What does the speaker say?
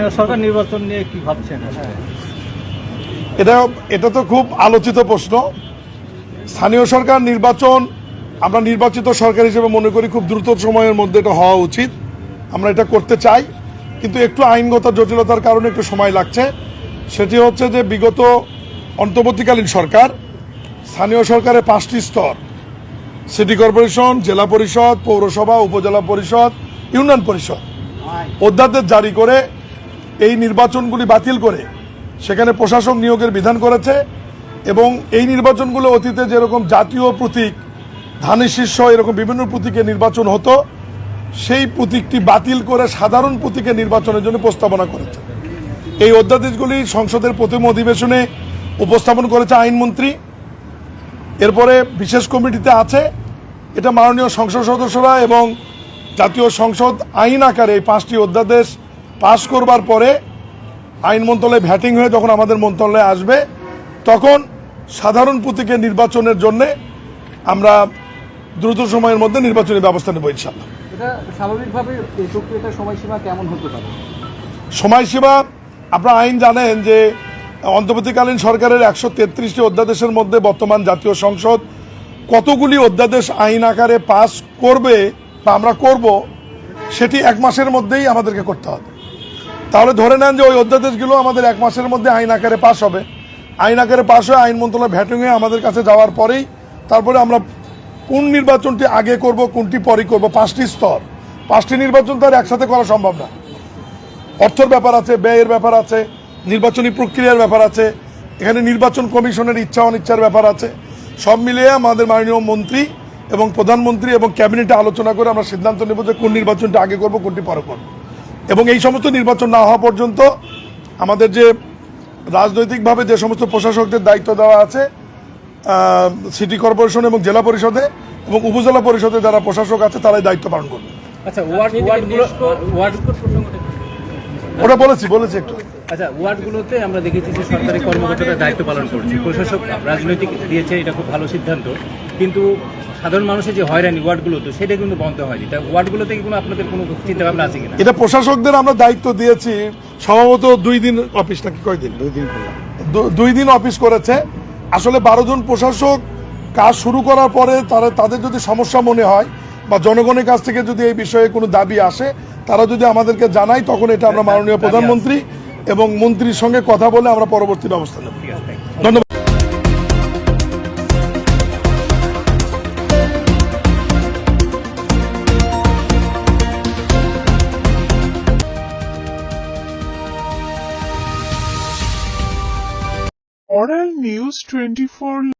স্থানীয় সরকার নির্বাচন নিয়ে কি ভাবছেন? এটা তো খুব আলোচিত প্রশ্ন। স্থানীয় সরকার নির্বাচন আমরা নির্বাচিত সরকার হিসেবে মনে করি খুব দ্রুত সময়ের মধ্যে এটা হওয়া উচিত। আমরা এটা করতে চাই, কিন্তু একটু আইনগত জটিলতার কারণে একটু সময় লাগছে। সেটি হচ্ছে যে বিগত অন্তর্বর্তীকালীন সরকার স্থানীয় সরকারের 5টি স্তর, সিটি কর্পোরেশন, জেলা পরিষদ, পৌরসভা, উপজেলা পরিষদ, ইউনিয়ন পরিষদ, অধ্যাদেশ জারি করে এই নির্বাচনগুলি বাতিল করে সেখানে প্রশাসক নিয়োগের বিধান করেছে। এবং এই নির্বাচনগুলো অতীতে যেরকম জাতীয় প্রতীক, ধানের শীর্ষ, এরকম বিভিন্ন প্রতীকে নির্বাচন হতো, সেই প্রতীকটি বাতিল করে সাধারণ প্রতীকে নির্বাচনের জন্য প্রস্তাবনা করেছে। এই অধ্যাদেশগুলি সংসদের প্রথম অধিবেশনে উপস্থাপন করেছে আইনমন্ত্রী। এরপরে বিশেষ কমিটিতে আছে। এটা মাননীয় সংসদ সদস্যরা এবং জাতীয় সংসদ আইন আকারে এই 5টি অধ্যাদেশ পাশ করবার পরে আইন মন্ত্রণালয়ে ভ্যাটিং হয়ে যখন আমাদের মন্ত্রণালয়ে আসবে, তখন সাধারণ প্রতীকের নির্বাচনের জন্য আমরা দ্রুত সময়ের মধ্যে নির্বাচনী ব্যবস্থা নেব ইনশাআল্লাহ। এটা স্বাভাবিকভাবে এই প্রক্রিয়াটার সময়সীমা কেমন হতে পারে? সময়সীমা আপনারা আইন জানেন যে অন্তর্বর্তীকালীন সরকারের 133টি অধ্যাদেশের মধ্যে বর্তমান জাতীয় সংসদ কতগুলি অধ্যাদেশ আইন আকারে পাস করবে বা আমরা করব, সেটি 1 মাসের মধ্যেই আমাদেরকে করতে হবে। তাহলে ধরে নেন যে ওই অধ্যাদেশগুলো আমাদের 1 মাসের মধ্যে আইন আকারে পাস হবে। আইন আকারে পাস হয়ে আইন মন্ত্রণালয় ভ্যাটিং হয়ে আমাদের কাছে যাওয়ার পরেই তারপরে আমরা কোন নির্বাচনটি আগে করব, কোনটি পরে করব, 5টি স্তর, 5টি নির্বাচন তো আর একসাথে করা সম্ভব না। অর্থের ব্যাপার আছে, ব্যয়ের ব্যাপার আছে, নির্বাচনী প্রক্রিয়ার ব্যাপার আছে, এখানে নির্বাচন কমিশনের ইচ্ছা অনিচ্ছার ব্যাপার আছে। সব মিলিয়ে আমাদের মাননীয় মন্ত্রী এবং প্রধানমন্ত্রী এবং ক্যাবিনেটে আলোচনা করে আমরা সিদ্ধান্ত নেব যে কোন নির্বাচনটা আগে করব, কোনটি পরে করব। এবং এই সমস্ত নির্বাচন না হওয়া পর্যন্ত আমাদের যে রাজনৈতিকভাবে যে সমস্ত প্রশাসকদের দায়িত্ব দেওয়া আছে সিটি কর্পোরেশন এবং জেলা পরিষদে এবং উপজেলা পরিষদে যারা প্রশাসক আছে তারাই দায়িত্ব পালন করবে। আচ্ছা, ওয়ার্ডগুলো ওটা বলেছি একটু। আচ্ছা, ওয়ার্ডগুলোতে আমরা দেখেছি যে সরকারি কর্মকর্তারা দায়িত্ব পালন করছে, প্রশাসক রাজনৈতিক দিয়েছে, এটা খুব ভালো সিদ্ধান্ত, কিন্তু সাধারণ মানুষের যে হয়রানি ওয়ার্ডগুলোতে সেটা কিন্তু বন্ধ হয়নি। তাই ওয়ার্ডগুলো থেকে কোনো আপনাদের কোনো চিন্তা ভাবনা আছে কিনা? এটা প্রশাসকদের আমরা দায়িত্ব দিয়েছি, সম্ভবত 2 দিন অফিস নাকি কয়দিন, 2 দিন অফিস করেছে। আসলে 12 জন প্রশাসক কাজ শুরু করার পরে তাদের যদি সমস্যা মনে হয় বা জনগণের কাছ থেকে যদি এই বিষয়ে কোনো দাবি আসে, তারা যদি আমাদেরকে জানায়, তখন এটা আমরা মাননীয় প্রধানমন্ত্রী এবং মন্ত্রীর সঙ্গে কথা বলে আমরা পরবর্তী ব্যবস্থা নেব। ধন্যবাদ। Oral News 24